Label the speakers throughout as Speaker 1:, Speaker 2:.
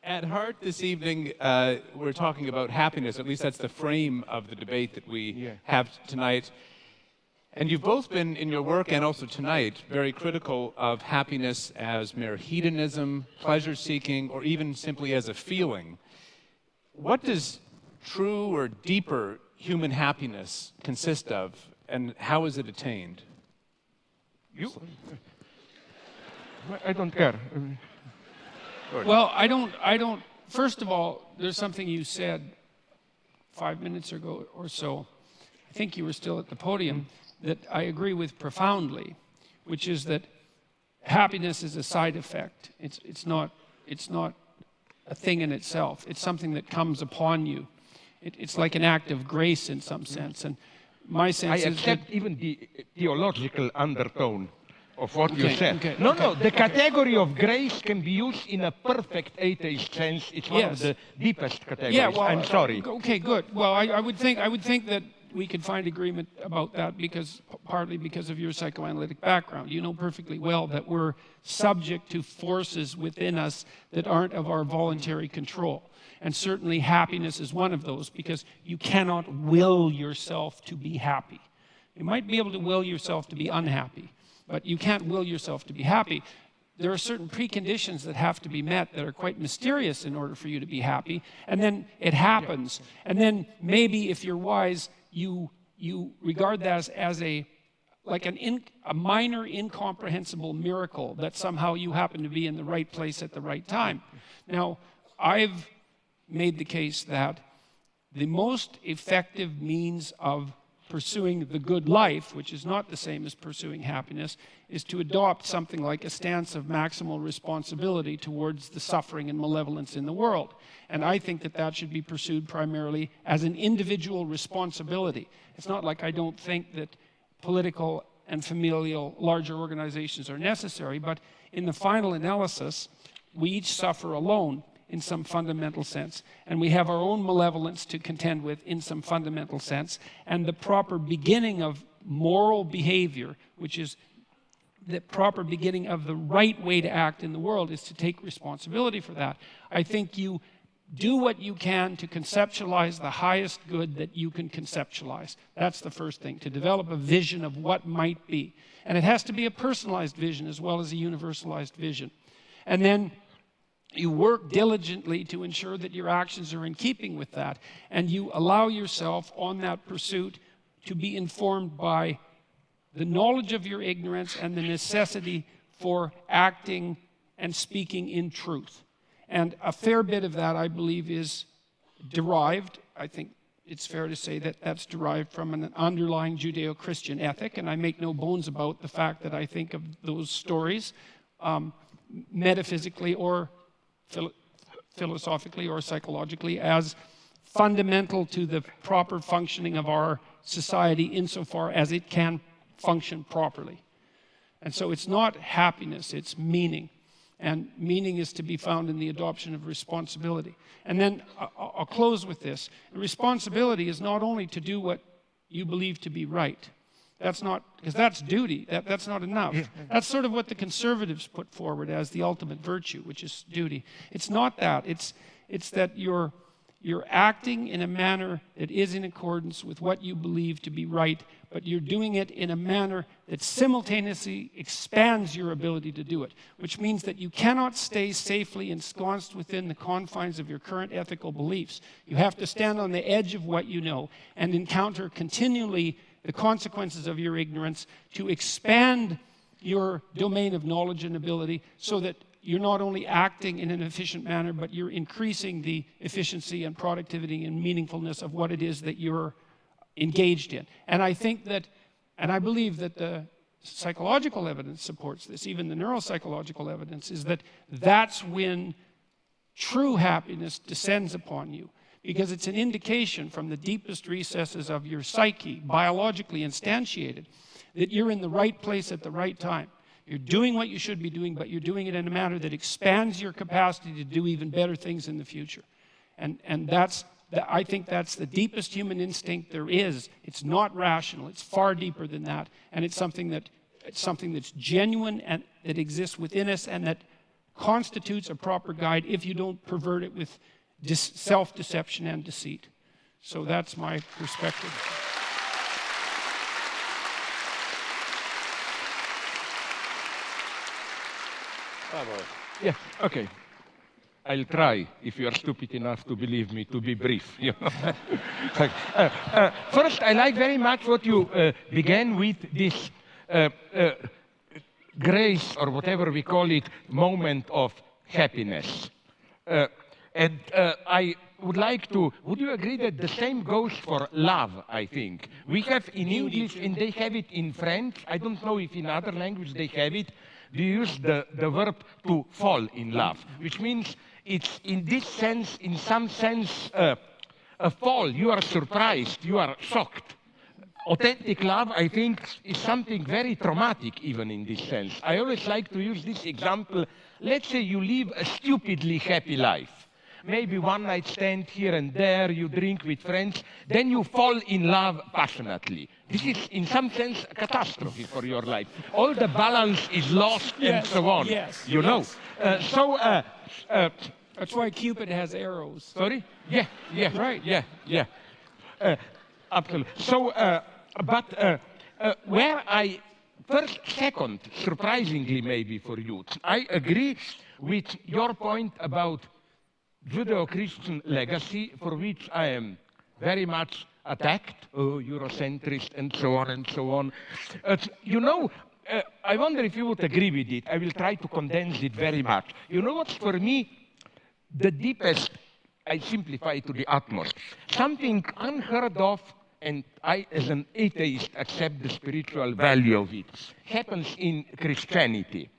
Speaker 1: At heart this evening, we're talking about happiness. At least that's the frame of the debate that we have tonight. And you've both been, in your work and also tonight, very critical of happiness as mere hedonism, pleasure-seeking, or even simply as a feeling. What does true or deeper human happiness consist of, and how is it attained?
Speaker 2: You? I don't care.
Speaker 3: Well, I don't, first of all, there's something you said 5 minutes ago or so, I think you were still at the podium, that I agree with profoundly, which is that happiness is a side effect. It's not a thing in itself. It's something that comes upon you. It's like an act of grace in some sense. And my sense
Speaker 2: I
Speaker 3: is
Speaker 2: accept even the theological undertone of what you said.
Speaker 3: Okay,
Speaker 2: No, the category of grace can be used in a perfect atheist sense. It's one of the deepest categories.
Speaker 3: Yeah, well,
Speaker 2: I'm sorry.
Speaker 3: Okay, good. Well, I would think that we could find agreement about that partly because of your psychoanalytic background. You know perfectly well that we're subject to forces within us that aren't of our voluntary control. And certainly happiness is one of those, because you cannot will yourself to be happy. You might be able to will yourself to be unhappy, but you can't will yourself to be happy. There are certain preconditions that have to be met that are quite mysterious in order for you to be happy, and then it happens. And then maybe, if you're wise, you regard that as a minor incomprehensible miracle that somehow you happen to be in the right place at the right time. Now, I've made the case that the most effective means of pursuing the good life, which is not the same as pursuing happiness, is to adopt something like a stance of maximal responsibility towards the suffering and malevolence in the world. And I think that that should be pursued primarily as an individual responsibility. It's not like I don't think that political and familial larger organizations are necessary, but in the final analysis, we each suffer alone in some fundamental sense, and we have our own malevolence to contend with in some fundamental sense, and the proper beginning of moral behavior, which is the proper beginning of the right way to act in the world, is to take responsibility for that. I think you do what you can to conceptualize the highest good that you can conceptualize. That's the first thing, to develop a vision of what might be. And it has to be a personalized vision as well as a universalized vision. And then you work diligently to ensure that your actions are in keeping with that, and you allow yourself on that pursuit to be informed by the knowledge of your ignorance and the necessity for acting and speaking in truth. And a fair bit of that, I believe, is derived, I think it's fair to say that that's derived from an underlying Judeo-Christian ethic, and I make no bones about the fact that I think of those stories metaphysically or philosophically or psychologically as fundamental to the proper functioning of our society insofar as it can function properly. And so it's not happiness, it's meaning. And meaning is to be found in the adoption of responsibility. And then I'll close with this. Responsibility is not only to do what you believe to be right. That's not, because that's duty, that's not enough. That's sort of what the conservatives put forward as the ultimate virtue, which is duty. It's not that, it's that you're acting in a manner that is in accordance with what you believe to be right, but you're doing it in a manner that simultaneously expands your ability to do it, which means that you cannot stay safely ensconced within the confines of your current ethical beliefs. You have to stand on the edge of what you know and encounter continually the consequences of your ignorance to expand your domain of knowledge and ability so that you're not only acting in an efficient manner, but you're increasing the efficiency and productivity and meaningfulness of what it is that you're engaged in. And I think that, and I believe that the psychological evidence supports this, even the neuropsychological evidence, is that that's when true happiness descends upon you. Because it's an indication from the deepest recesses of your psyche, biologically instantiated, that you're in the right place at the right time. You're doing what you should be doing, but you're doing it in a manner that expands your capacity to do even better things in the future. And I think that's the deepest human instinct there is. It's not rational. It's far deeper than that. And it's something that's genuine and that exists within us, and that constitutes a proper guide if you don't pervert it with self-deception and deceit. So that's my perspective.
Speaker 2: Yeah, okay. I'll try, if you are stupid enough to believe me, to be brief. You know? First, I like very much what you began with, this grace, or whatever we call it, moment of happiness. And I would like to, would you agree that the same goes for love, I think? We have in English, and they have it in French. I don't know if in other languages they have it. We use the verb to fall in love, which means it's in this sense, in some sense, a fall. You are surprised, you are shocked. Authentic love, I think, is something very traumatic, even in this sense. I always like to use this example. Let's say you live a stupidly happy life. Maybe one night stand here and there, you drink with friends, then you fall in love passionately. This is, in some sense, a catastrophe for your life. All the balance is lost, and so on.
Speaker 3: Yes.
Speaker 2: You know.
Speaker 3: That's why Cupid has arrows.
Speaker 2: Sorry? Yeah.
Speaker 3: Right.
Speaker 2: Yeah. Absolutely. So, where I second, surprisingly maybe for you, I agree with your point about Judeo-Christian legacy, for which I am very much attacked, Eurocentrist, and so on and so on. You know, I wonder if you would agree with it. I will try to condense it very much. You know what's for me the deepest, I simplify to the utmost, something unheard of, and I, as an atheist, accept the spiritual value of it, happens in Christianity.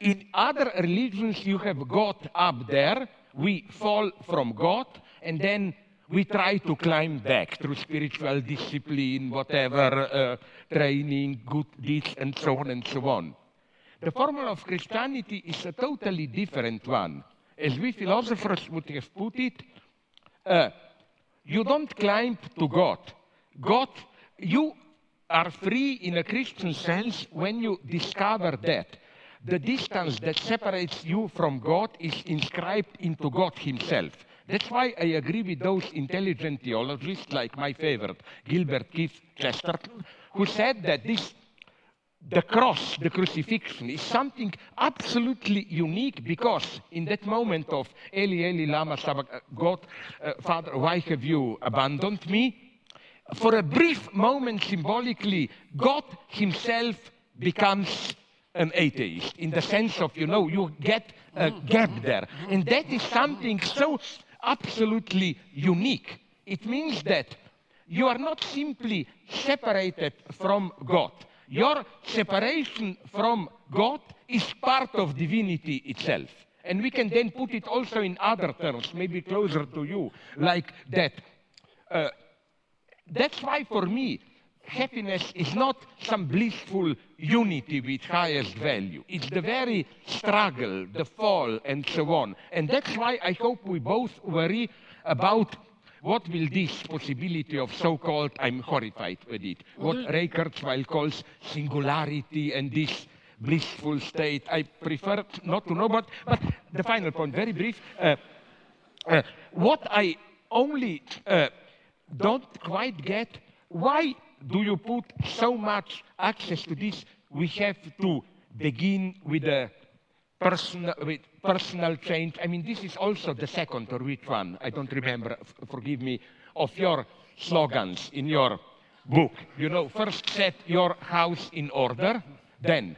Speaker 2: In other religions, you have God up there, we fall from God, and then we try to climb back through spiritual discipline, whatever, training, good deeds, and so on and so on. The formula of Christianity is a totally different one. As we philosophers would have put it, you don't climb to God. You are free in a Christian sense when you discover that the distance that separates you from God is inscribed into God himself. That's why I agree with those intelligent theologists, like my favorite, Gilbert Keith Chesterton, who said that the cross, the crucifixion, is something absolutely unique, because in that moment of Eli, Eli, lama sabachthani, God, Father, why have you abandoned me? For a brief moment, symbolically, God himself becomes an atheist, in the sense of, you get a gap there. And that is something so absolutely unique. It means that you are not simply separated from God. Your separation from God is part of divinity itself. And we can then put it also in other terms, maybe closer to you, like that. That's why, for me, happiness is not some blissful unity with highest value. It's the very struggle, the fall, and so on. And that's why I hope we both worry about what will this possibility of so-called, I'm horrified with it, what Ray Kurzweil calls singularity and this blissful state. I prefer not to know, but the final point, very brief. What I only don't quite get, why do you put so much access to this? We have to begin with a personal change. I mean, this is also the second, or which one? I don't remember, forgive me, of your slogans in your book. First set your house in order, then.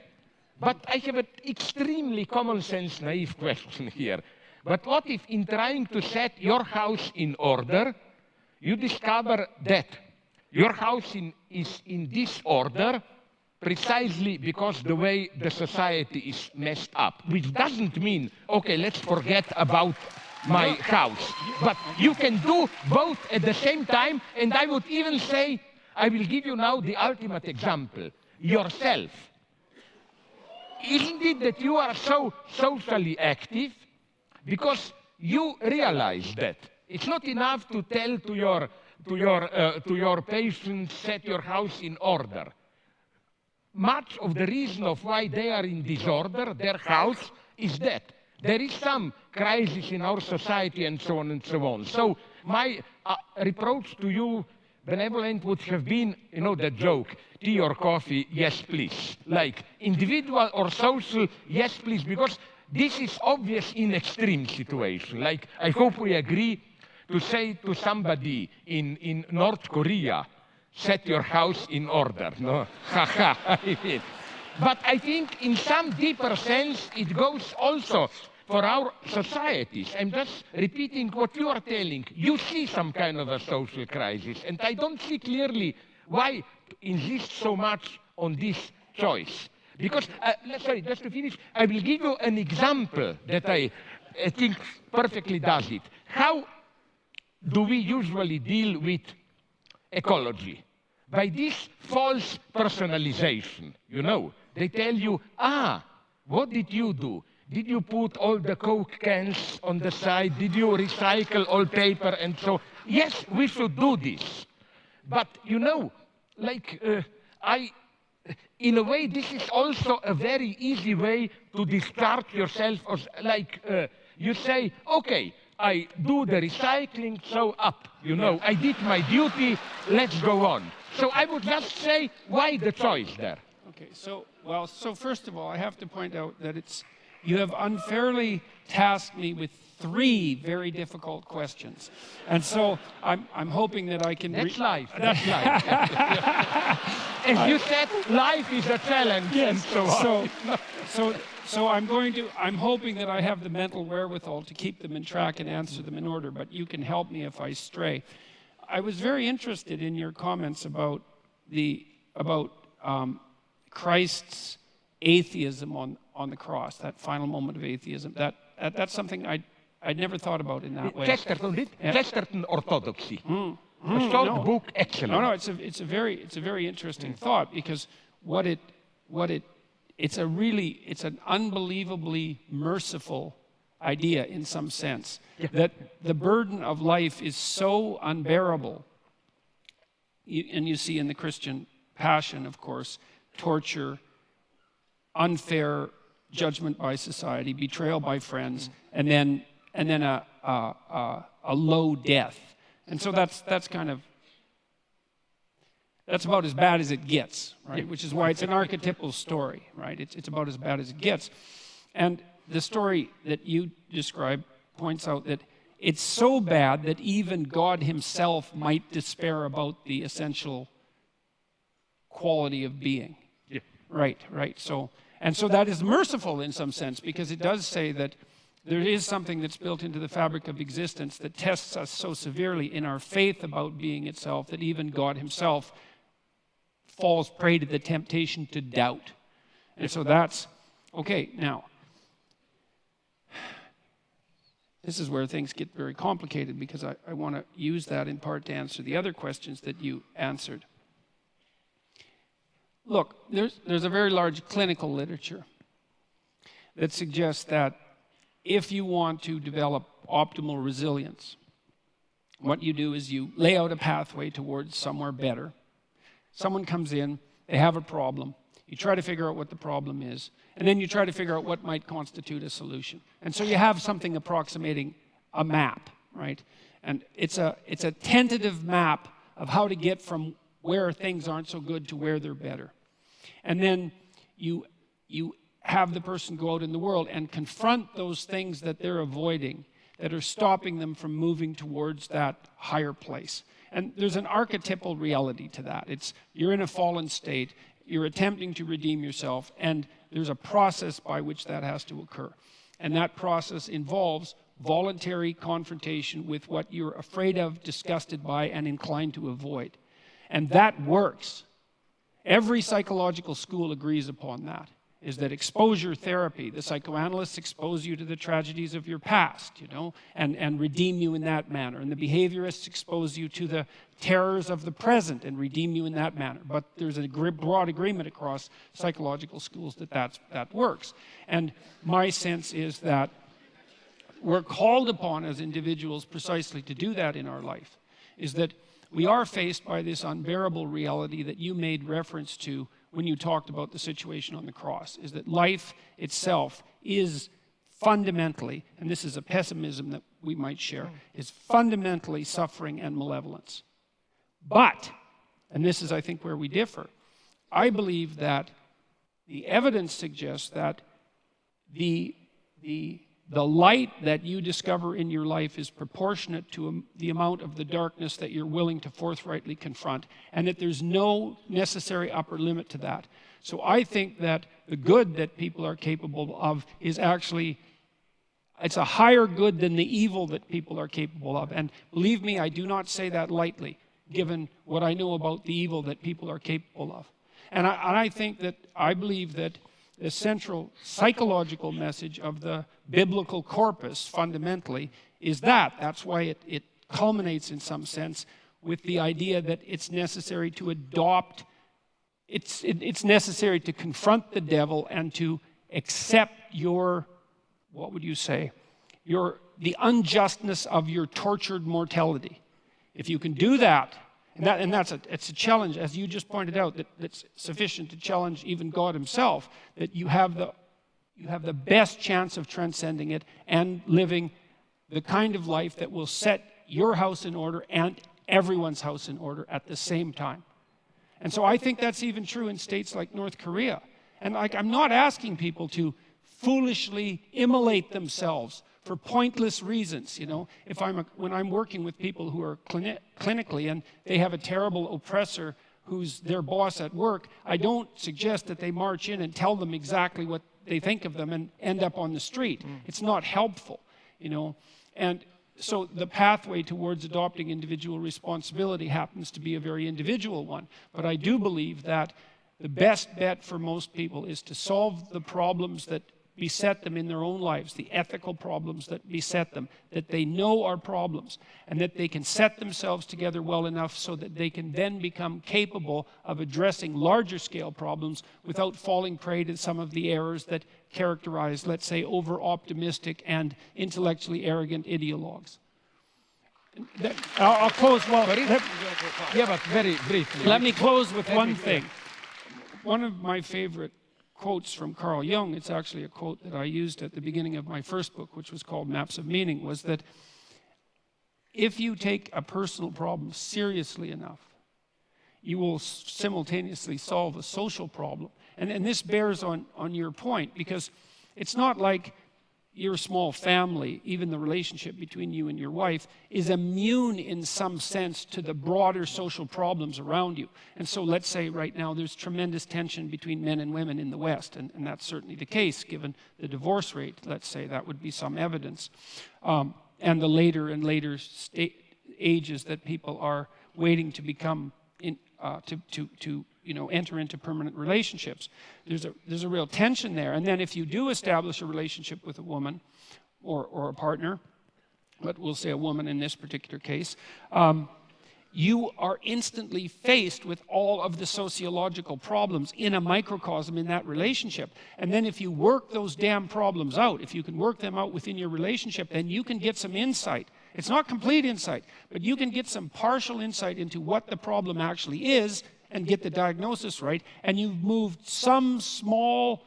Speaker 2: But I have an extremely common sense, naive question here. But what if in trying to set your house in order, you discover that your house is in disorder precisely because the way the society is messed up, which doesn't mean, okay, let's forget about my house. But you can do both at the same time, and I would even say, I will give you now the ultimate example, yourself. Isn't it that you are so socially active because you realize that it's not enough to tell to your patients, set your house in order. Much of the reason of why they are in disorder, their house, is that there is some crisis in our society and so on and so on. So my reproach to you, benevolent, would have been, you know, the joke, tea or coffee, yes please. Like individual or social, yes please, because this is obvious in extreme situation. Like I hope we agree to say to somebody in North Korea, set your house in order, no? Haha. But I think in some deeper sense it goes also for our societies. I'm just repeating what you are telling. You see some kind of a social crisis, and I don't see clearly why insist so much on this choice. Because, sorry, just to finish, I will give you an example that I think perfectly does it. How do we usually deal with ecology? By this false personalization, you know. They tell you, what did you do? Did you put all the Coke cans on the side? Did you recycle all paper and so? Yes, we should do this. But, you know, like, in a way, this is also a very easy way to discharge yourself. Like, you say, okay, I do the recycling, so up, you know, I did my duty, let's go on. So I would just say, why the choice there?
Speaker 3: Okay, so first of all, I have to point out that you have unfairly tasked me with 3 very difficult questions. And so I'm hoping that I can...
Speaker 2: That's life, that's life. As you said, life is a challenge, yes, and so on.
Speaker 3: So I'm hoping that I have the mental wherewithal to keep them in track and answer them in order, but you can help me if I stray. I was very interested in your comments about Christ's atheism on the cross, that final moment of atheism. That's something I'd never thought about in that way.
Speaker 2: Chesterton orthodoxy. A short book, excellent.
Speaker 3: No, it's a very interesting thought, because it's an unbelievably merciful idea in some sense, that the burden of life is so unbearable. And you see in the Christian passion, of course, torture, unfair judgment by society, betrayal by friends, and then a low death. And so that's about as bad as it gets, right? Which is why it's an archetypal story, right? It's about as bad as it gets. And the story that you describe points out that it's so bad that even God himself might despair about the essential quality of being.
Speaker 2: Yeah.
Speaker 3: Right. So that is merciful in some sense, because it does say that there is something that's built into the fabric of existence that tests us so severely in our faith about being itself that even God himself falls prey to the temptation to doubt. And so that's, okay, now, this is where things get very complicated, because I want to use that in part to answer the other questions that you answered. Look, there's a very large clinical literature that suggests that if you want to develop optimal resilience, what you do is you lay out a pathway towards somewhere better. Someone comes in, they have a problem, you try to figure out what the problem is, and then you try to figure out what might constitute a solution. And so you have something approximating a map, right? And it's a tentative map of how to get from where things aren't so good to where they're better. And then you have the person go out in the world and confront those things that they're avoiding, that are stopping them from moving towards that higher place. And there's an archetypal reality to that. You're in a fallen state, you're attempting to redeem yourself, and there's a process by which that has to occur. And that process involves voluntary confrontation with what you're afraid of, disgusted by, and inclined to avoid. And that works. Every psychological school agrees upon that, is that exposure therapy, the psychoanalysts expose you to the tragedies of your past, and redeem you in that manner. And the behaviorists expose you to the terrors of the present and redeem you in that manner. But there's a broad agreement across psychological schools that works. And my sense is that we're called upon as individuals precisely to do that in our life, is that we are faced by this unbearable reality that you made reference to when you talked about the situation on the cross, is that life itself is fundamentally, and this is a pessimism that we might share, is fundamentally suffering and malevolence. But, and this is I think where we differ, I believe that the evidence suggests that the light that you discover in your life is proportionate to the amount of the darkness that you're willing to forthrightly confront, and that there's no necessary upper limit to that. So I think that the good that people are capable of is actually, it's a higher good than the evil that people are capable of. And believe me, I do not say that lightly, given what I know about the evil that people are capable of. And I believe that the central psychological message of the biblical corpus, fundamentally, is that. That's why it culminates, in some sense, with the idea that it's necessary to adopt, it's necessary to confront the devil and to accept your, what would you say, the unjustness of your tortured mortality. If you can do that, it's a challenge, as you just pointed out, that's sufficient to challenge even God himself, that you have the best chance of transcending it and living the kind of life that will set your house in order and everyone's house in order at the same time. And so I think that's even true in states like North Korea. And I'm not asking people to foolishly immolate themselves for pointless reasons, you know. When I'm working with people who are clinically and they have a terrible oppressor who's their boss at work, I don't suggest that they march in and tell them exactly what they think of them and end up on the street. It's not helpful, you know. And so the pathway towards adopting individual responsibility happens to be a very individual one. But I do believe that the best bet for most people is to solve the problems that beset them in their own lives, the ethical problems that beset them, that they know are problems, and that they can set themselves together well enough so that they can then become capable of addressing larger scale problems without falling prey to some of the errors that characterize, let's say, over-optimistic and intellectually arrogant ideologues. I'll close,
Speaker 2: yeah, but very briefly.
Speaker 3: Let me close with one thing. One of my favorite quotes from Carl Jung, it's actually a quote that I used at the beginning of my first book, which was called Maps of Meaning, was that if you take a personal problem seriously enough, you will simultaneously solve a social problem. And this bears on your point, because it's not like your small family, even the relationship between you and your wife, is immune in some sense to the broader social problems around you. And so let's say right now there's tremendous tension between men and women in the West, and that's certainly the case given the divorce rate. Let's say that would be some evidence. And the later and later ages that people are waiting to become, enter into permanent relationships. There's a real tension there. And then if you do establish a relationship with a woman or a partner, but we'll say a woman in this particular case, you are instantly faced with all of the sociological problems in a microcosm in that relationship. And then if you work those damn problems out, if you can work them out within your relationship, then you can get some insight. It's not complete insight, but you can get some partial insight into what the problem actually is and get the diagnosis right, and you've moved some small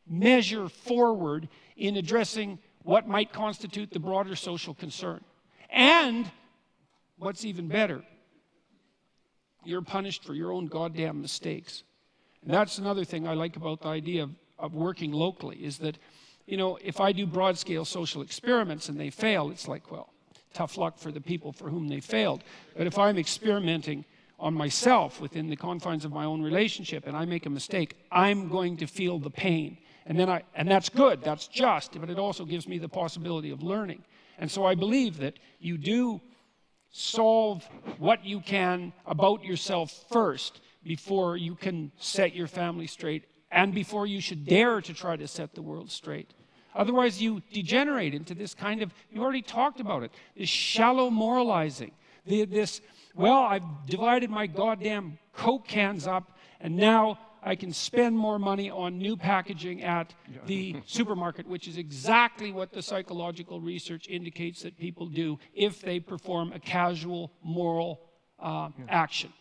Speaker 3: measure forward in addressing what might constitute the broader social concern. And what's even better, you're punished for your own goddamn mistakes. And that's another thing I like about the idea of working locally, is that, if I do broad-scale social experiments and they fail, it's like, well, tough luck for the people for whom they failed. But if I'm experimenting on myself within the confines of my own relationship and I make a mistake, I'm going to feel the pain. And that's good, that's just, but it also gives me the possibility of learning. And so I believe that you do solve what you can about yourself first before you can set your family straight and before you should dare to try to set the world straight. Otherwise you degenerate into this kind of, you already talked about it, this shallow moralizing, well, I've divided my goddamn Coke cans up, and now I can spend more money on new packaging at the supermarket, which is exactly what the psychological research indicates that people do if they perform a casual moral action.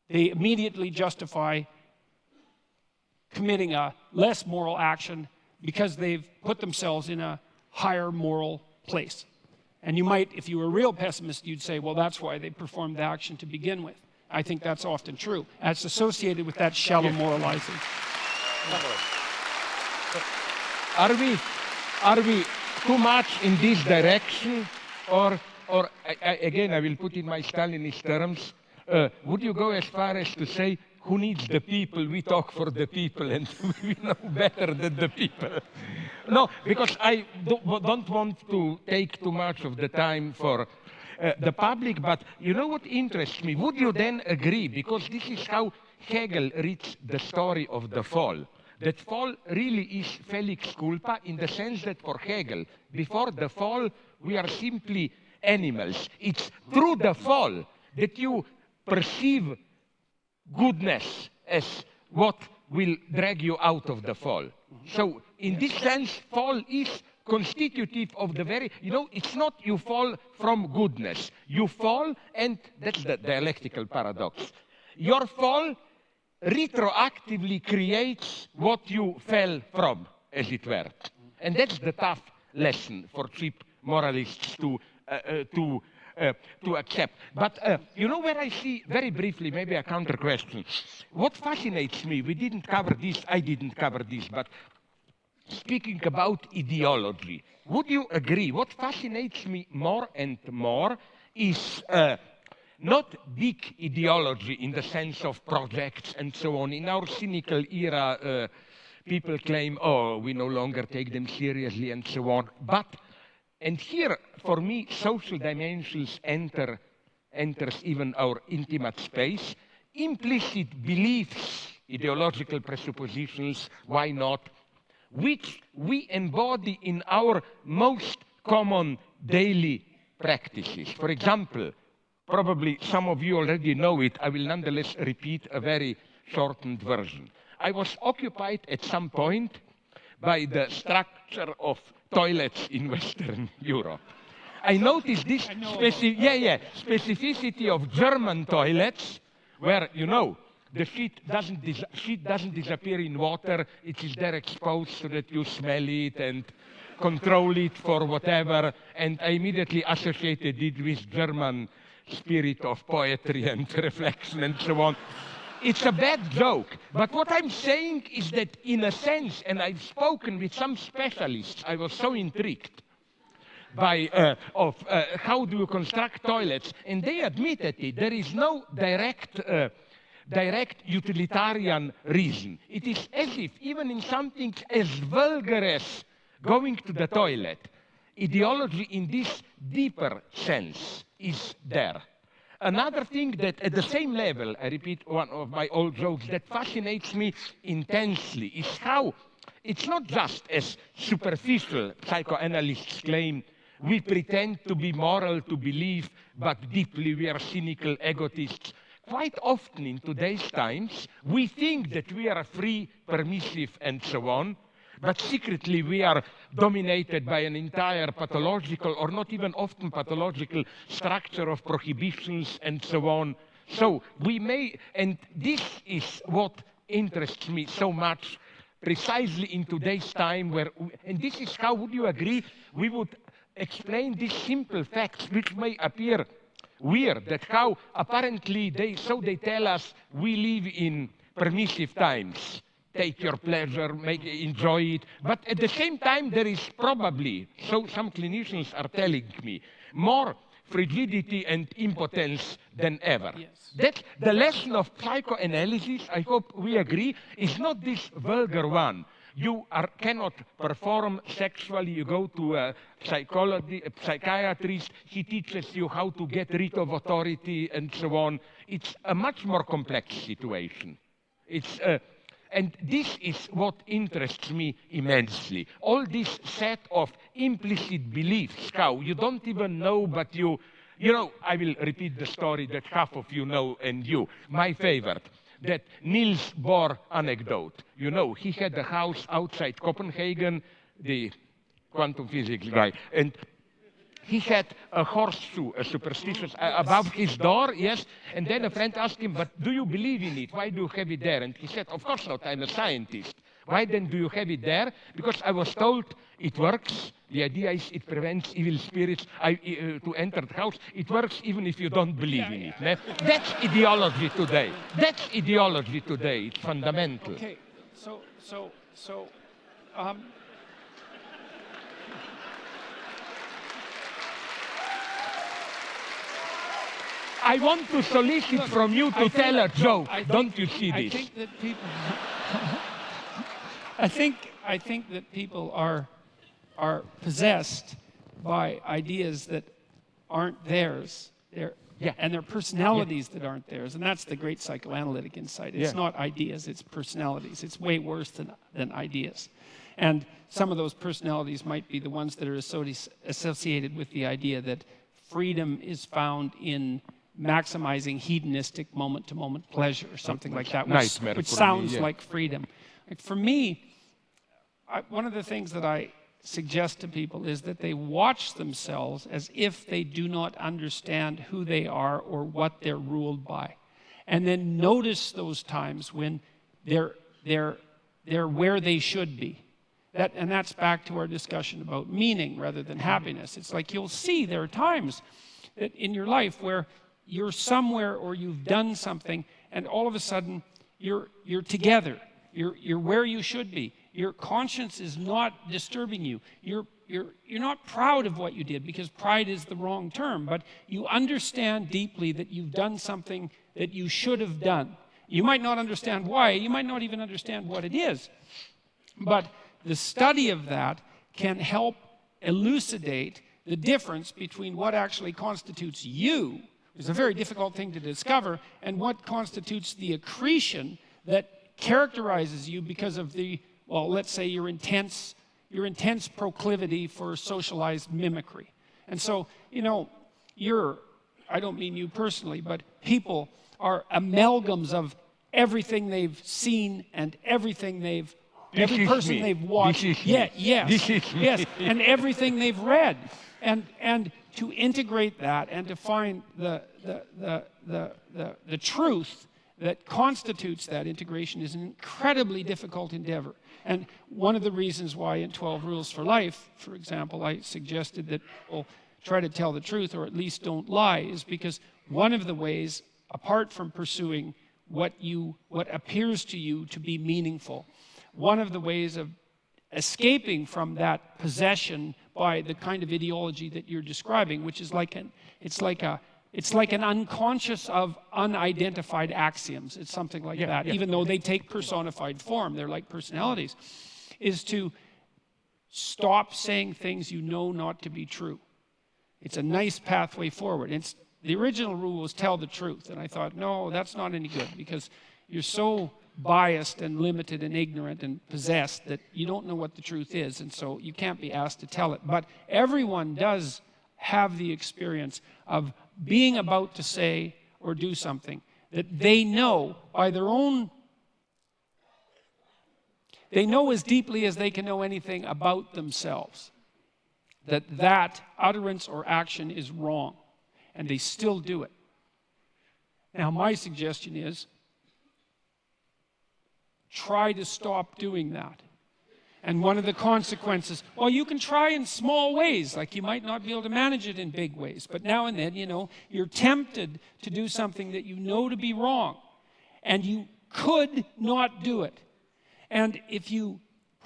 Speaker 3: They immediately justify committing a less moral action because they've put themselves in a higher moral place. And you might, if you were a real pessimist, you'd say, well, that's why they performed the action to begin with. I think that's often true. That's associated with that shallow moralizing.
Speaker 2: Are we too much in this direction, or again, I will put in my Stalinist terms, would you go as far as to say, who needs the people? We talk for the people, and we know better than the people. No, because I don't want to take too much of the time for the public, but you know what interests me? Would you then agree, because this is how Hegel reads the story of the fall, that fall really is felix culpa, in the sense that for Hegel, before the fall, we are simply animals. It's through the fall that you perceive goodness as what will drag you out of the fall. So in this sense, fall is constitutive of the very, it's not you fall from goodness. You fall, and that's the dialectical paradox. Your fall retroactively creates what you fell from, as it were. And that's the tough lesson for cheap moralists to accept. But where I see, very briefly, maybe a counter question. What fascinates me, we didn't cover this, I didn't cover this, but speaking about ideology, would you agree? What fascinates me more and more is not big ideology in the sense of projects and so on. In our cynical era, people claim, oh, we no longer take them seriously and so on. But, and here, for me, social dimensions enters even our intimate space. Implicit beliefs, ideological presuppositions, why not, which we embody in our most common daily practices. For example, probably some of you already know it, I will nonetheless repeat a very shortened version. I was occupied at some point by the structure of toilets in Western Europe. I noticed this specificity of German toilets, where, the shit doesn't disappear in water, it is there exposed so that you smell it and control it for whatever, and I immediately associated it with German spirit of poetry and reflection and so on. It's a bad joke, but what I'm saying is that in a sense, and I've spoken with some specialists, I was so intrigued by how do you construct toilets, and they admitted it. There is no direct utilitarian reason. It is as if, even in something as vulgar as going to the toilet, ideology in this deeper sense is there. Another thing that at the same level, I repeat one of my old jokes, that fascinates me intensely is how it's not just as superficial psychoanalysts claim, we pretend to be moral to believe, but deeply we are cynical egotists. Quite often in today's times, we think that we are free, permissive, and so on, but secretly we are dominated by an entire pathological, or not even often pathological, structure of prohibitions and so on. So we may, and this is what interests me so much, precisely in today's time where, and this is how, would you agree, we would explain these simple facts which may appear weird, that how apparently they tell us we live in permissive times. Take your pleasure, enjoy it. But at the same time, there is probably, so some clinicians are telling me, more frigidity and impotence than ever.
Speaker 3: Yes.
Speaker 2: That's the lesson of psychoanalysis, I hope we agree, is not this vulgar one. You cannot perform sexually, you go to a psychiatrist, he teaches you how to get rid of authority and so on. It's a much more complex situation. It's and this is what interests me immensely. All this set of implicit beliefs, how you don't even know, but you know, I will repeat the story that half of you know, and you, my favorite, that Niels Bohr anecdote. You know, he had a house outside Copenhagen, the quantum physics guy, and he had a horseshoe, a superstitious, above his door, yes, and then a friend asked him, but do you believe in it? Why do you have it there? And he said, of course not, I'm a scientist. Why then do you have it there? Because I was told it works. The idea is it prevents evil spirits to enter the house. It works even if you don't believe in it. Ne? That's ideology today. That's ideology today. It's fundamental.
Speaker 3: Okay,
Speaker 2: I want to solicit from you to tell a joke. Don't you see this?
Speaker 3: I think that people. I think that people are possessed by ideas that aren't theirs. And their personalities that aren't theirs. And that's the great psychoanalytic insight. It's not ideas, it's personalities. It's way worse than ideas. And some of those personalities might be the ones that are associated with the idea that freedom is found in maximizing hedonistic moment-to-moment pleasure or something like that, which sounds like freedom. Like for me, one of the things that I suggest to people is that they watch themselves as if they do not understand who they are or what they're ruled by. And then notice those times when they're where they should be. And that's back to our discussion about meaning rather than happiness. It's like you'll see there are times that in your life where you're somewhere or you've done something and all of a sudden you're together. You're where you should be. Your conscience is not disturbing you. You're not proud of what you did, because pride is the wrong term, but you understand deeply that you've done something that you should have done. You might not understand why. You might not even understand what it is. But the study of that can help elucidate the difference between what actually constitutes you, which is a very difficult thing to discover, and what constitutes the accretion that characterizes you because of the, well, let's say your intense proclivity for socialized mimicry. And so, you know, I don't mean you personally, but people are amalgams of everything they've seen and everything every person they've watched. Yes, and everything they've read. And to integrate that and to find the truth that constitutes that integration is an incredibly difficult endeavor. And one of the reasons why in 12 Rules for Life, for example, I suggested that people try to tell the truth or at least don't lie is because one of the ways, apart from pursuing what appears to you to be meaningful, one of the ways of escaping from that possession by the kind of ideology that you're describing, which is it's like an unconscious of unidentified axioms. It's something like that, even though they take personified form. They're like personalities, is to stop saying things you know not to be true. It's a nice pathway forward. The original rule was tell the truth. And I thought, no, that's not any good, because you're so biased and limited and ignorant and possessed that you don't know what the truth is, and so you can't be asked to tell it. But everyone does have the experience of being about to say or do something that they know by their own, they know as deeply as they can know anything about themselves, that utterance or action is wrong, and they still do it. Now, my suggestion is, try to stop doing that. And one of the consequences, well, you can try in small ways, like you might not be able to manage it in big ways, but now and then, you know, you're tempted to do something that you know to be wrong, and you could not do it. And if you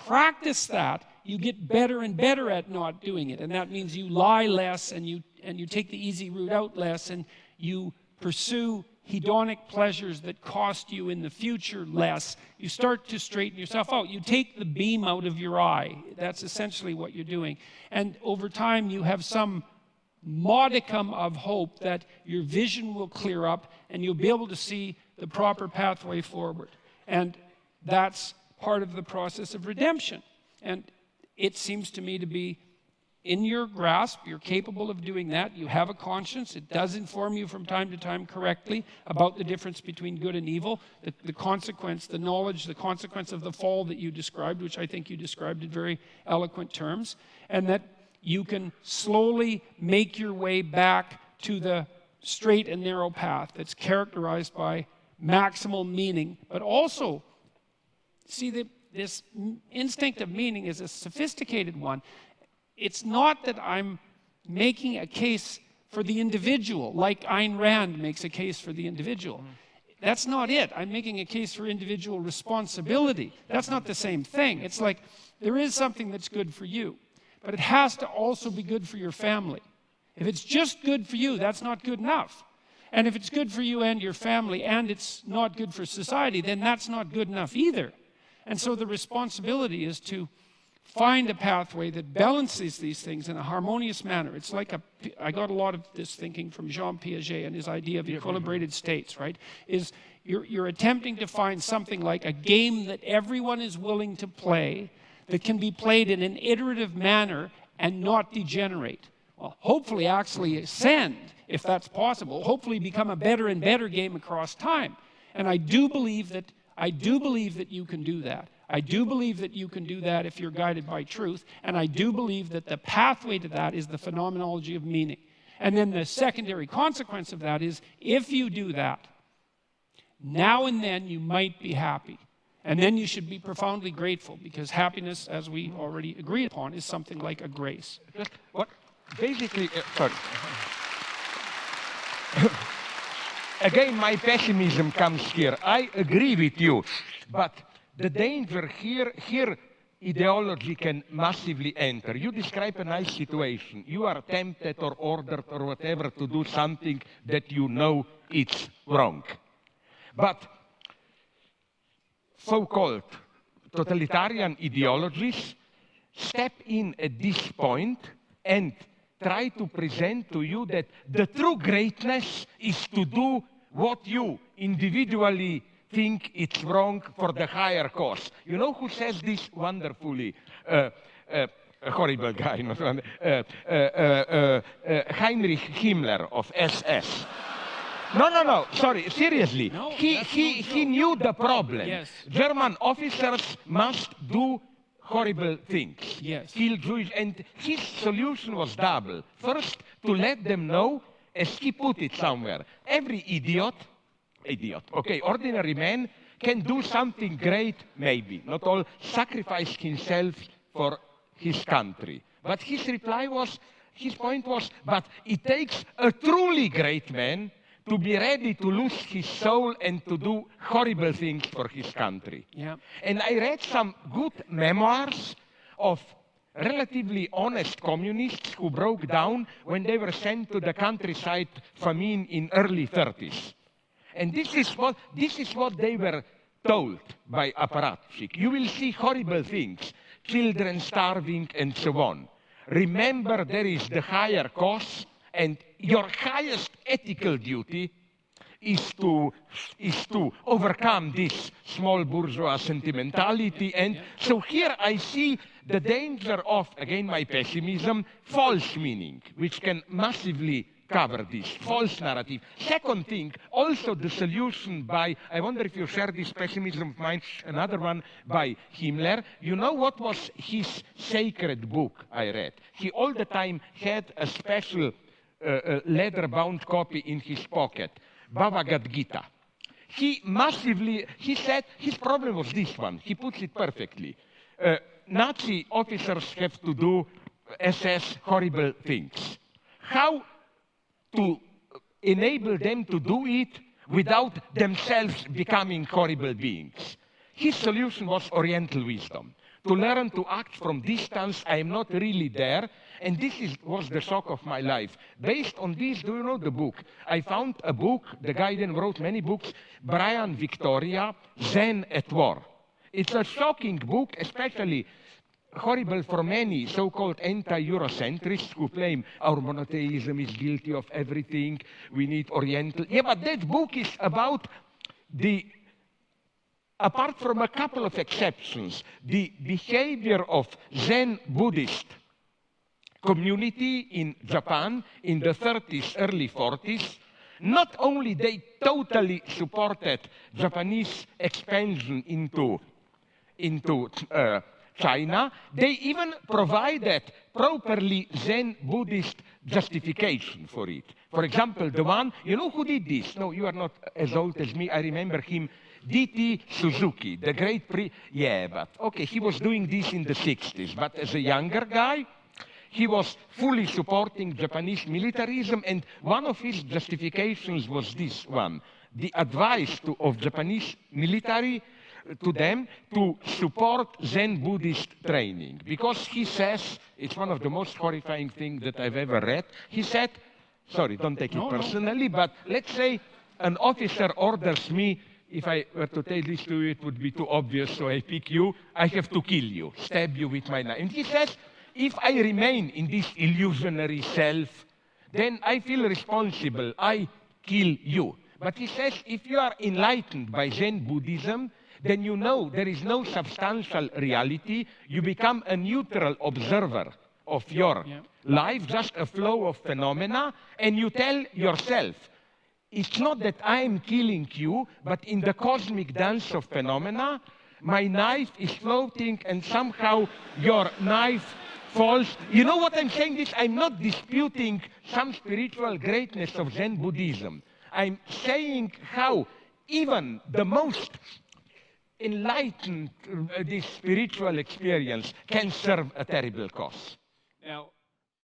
Speaker 3: practice that, you get better and better at not doing it, and that means you lie less, and you take the easy route out less, and you pursue hedonic pleasures that cost you in the future less. You start to straighten yourself out. You take the beam out of your eye. That's essentially what you're doing. And over time, you have some modicum of hope that your vision will clear up and you'll be able to see the proper pathway forward. And that's part of the process of redemption. And it seems to me to be in your grasp. You're capable of doing that. You have a conscience. It does inform you from time to time correctly about the difference between good and evil, the consequence, the knowledge, the consequence of the fall that you described, which I think you described in very eloquent terms, and that you can slowly make your way back to the straight and narrow path that's characterized by maximal meaning, but also, see, this instinct of meaning is a sophisticated one. It's not that I'm making a case for the individual, like Ayn Rand makes a case for the individual. That's not it. I'm making a case for individual responsibility. That's not the same thing. It's like there is something that's good for you, but it has to also be good for your family. If it's just good for you, that's not good enough. And if it's good for you and your family and it's not good for society, then that's not good enough either. And so the responsibility is to find a pathway that balances these things in a harmonious manner. It's like I got a lot of this thinking from Jean Piaget and his idea of equilibrated states, right? Is you're attempting to find something like a game that everyone is willing to play that can be played in an iterative manner and not degenerate. Well, hopefully actually ascend, if that's possible, hopefully become a better and better game across time. And I do believe that you can do that. I do believe that you can do that if you're guided by truth, and I do believe that the pathway to that is the phenomenology of meaning. And then the secondary consequence of that is, if you do that, now and then you might be happy. And then you should be profoundly grateful, because happiness, as we already agreed upon, is something like a grace.
Speaker 2: What basically, sorry. Again, my pessimism comes here. I agree with you, but the danger here ideology can massively enter. You describe a nice situation. You are tempted or ordered or whatever to do something that you know it's wrong. But so-called totalitarian ideologies step in at this point and try to present to you that the true greatness is to do what you individually think it's wrong for the higher cause. You know who says this wonderfully? A horrible guy, Heinrich Himmler of SS. No, sorry, seriously.
Speaker 3: No,
Speaker 2: he knew the problem.
Speaker 3: Yes.
Speaker 2: German officers must do horrible things.
Speaker 3: Yes.
Speaker 2: Kill Jewish, and his solution was double. First, to let them know, as he put it somewhere, every idiot, okay, ordinary man can do something great, maybe, not all, sacrifice himself for his country. But his reply was, his point was, but it takes a truly great man to be ready to lose his soul and to do horrible things for his country.
Speaker 3: Yeah.
Speaker 2: And I read some good memoirs of relatively honest communists who broke down when they were sent to the countryside famine in early 30s. And this is what they were told by apparatchik. You will see horrible things, children starving and so on. Remember, there is the higher cause, and your highest ethical duty is to overcome this small bourgeois sentimentality. And so here I see the danger of, again, my pessimism, false meaning, which can massively cover this false narrative. Second thing, also the solution by, I wonder if you share this pessimism of mine, another one by Himmler. You know what was his sacred book I read? He all the time had a special leather-bound copy in his pocket, Bhagavad Gita. He said, his problem was this one. He puts it perfectly. Nazi officers have to do SS horrible things. How to enable them to do it without themselves becoming horrible beings? His solution was Oriental wisdom. To learn to act from distance, I am not really there, and this was the shock of my life. Based on this, do you know the book? I found a book, the guy then wrote many books, Brian Victoria, Zen at War. It's a shocking book, especially horrible for many so-called anti-Eurocentrists who claim our monotheism is guilty of everything, we need Oriental. Yeah, but that book is about apart from a couple of exceptions, the behavior of Zen Buddhist community in Japan in the 30s, early 40s. Not only they totally supported Japanese expansion into China, they even provided properly Zen Buddhist justification for it. For example, the one, you know who did this? No, you are not as old as me. I remember him, D.T. Suzuki, the great yeah, but okay, he was doing this in the 60s, but as a younger guy, he was fully supporting Japanese militarism, and one of his justifications was this one, the advice of Japanese military to them to support Zen Buddhist training. Because he says, it's one of the most horrifying things that I've ever read, he said, sorry, don't take it personally, but let's say an officer orders me, if I were to tell this to you, it would be too obvious, so I pick you, I have to kill you, stab you with my knife. And he says, if I remain in this illusionary self, then I feel responsible, I kill you. But he says, if you are enlightened by Zen Buddhism, then you know there is no substantial reality. You become a neutral observer of your life, just a flow of phenomena, and you tell yourself, it's not that I'm killing you, but in the cosmic dance of phenomena, my knife is floating and somehow your knife false. You know what I'm saying? This, I'm not disputing some spiritual greatness of Zen Buddhism. I'm saying how even the most enlightened this spiritual experience can serve a terrible cause.
Speaker 1: Now,